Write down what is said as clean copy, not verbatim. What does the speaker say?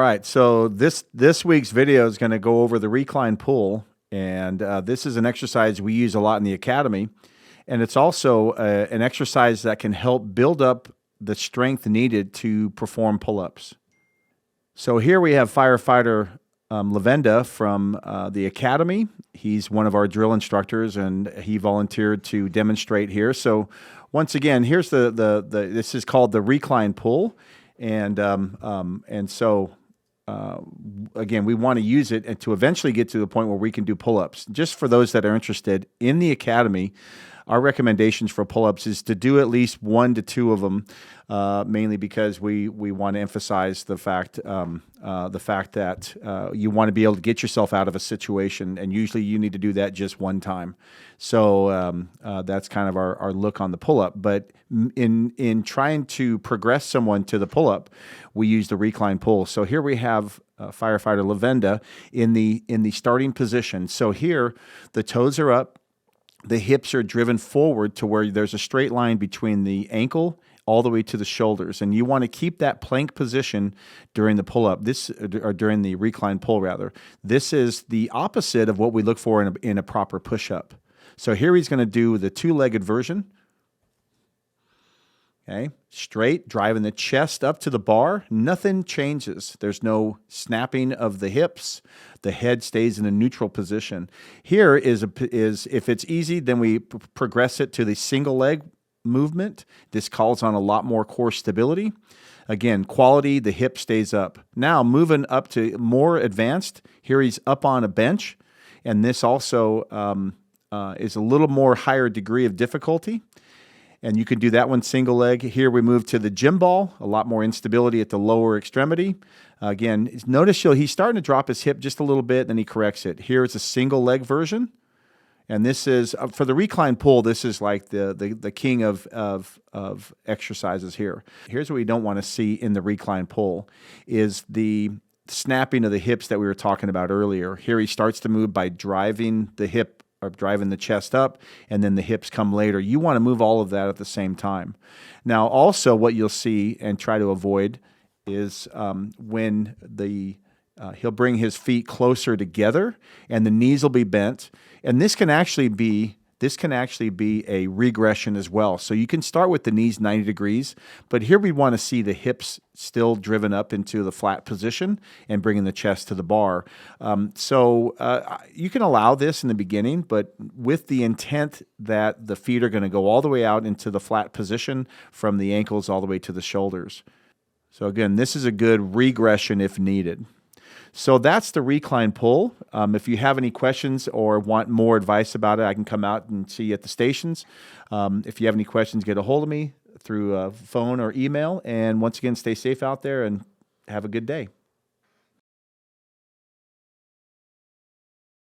right, so this week's video is going to go over the recline pull, and this is an exercise we use a lot in the academy, and it's also an exercise that can help build up the strength needed to perform pull-ups. So here we have firefighter Lavenda from the academy. He's one of our drill instructors, and he volunteered to demonstrate here. So once again, here's this is called the recline pull. And so again, we want to use it and to eventually get to the point where we can do pull-ups. Just for those that are interested, in the academy, our recommendations for pull-ups is to do at least 1 to 2 of them, mainly because we want to emphasize the fact that you want to be able to get yourself out of a situation, and usually you need to do that just one time. So that's kind of our look on the pull-up. But in trying to progress someone to the pull-up, we use the recline pull. So here we have firefighter Lavenda in the starting position. So here the toes are up. The hips are driven forward to where there's a straight line between the ankle all the way to the shoulders. And you want to keep that plank position during the pull-up, or during the recline pull, rather. This is the opposite of what we look for in a proper push-up. So here he's going to do the 2-legged version. Okay, straight, driving the chest up to the bar. Nothing changes. There's no snapping of the hips. The head stays in a neutral position. Here is if it's easy, then we progress it to the single leg movement. This calls on a lot more core stability. Again, quality, the hip stays up. Now moving up to more advanced, here he's up on a bench, and this also is a little more higher degree of difficulty. And you can do that one single leg. Here we move to the gym ball, a lot more instability at the lower extremity. Again, notice he's starting to drop his hip just a little bit, then he corrects it. Here is a single leg version. And this is, for the recline pull, this is like the king of exercises here. Here's what we don't want to see in the recline pull is the snapping of the hips that we were talking about earlier. Here he starts to move by driving the hip, or driving the chest up, and then the hips come later. You want to move all of that at the same time. Now, also what you'll see and try to avoid is when he'll bring his feet closer together, and the knees will be bent. And this can actually be a regression as well. So you can start with the knees 90 degrees, but here we want to see the hips still driven up into the flat position and bringing the chest to the bar. So you can allow this in the beginning, but with the intent that the feet are going to go all the way out into the flat position from the ankles all the way to the shoulders. So again, this is a good regression if needed. So that's the recline pull. If you have any questions or want more advice about it, I can come out and see you at the stations. If you have any questions, get a hold of me through phone or email. And once again, stay safe out there and have a good day.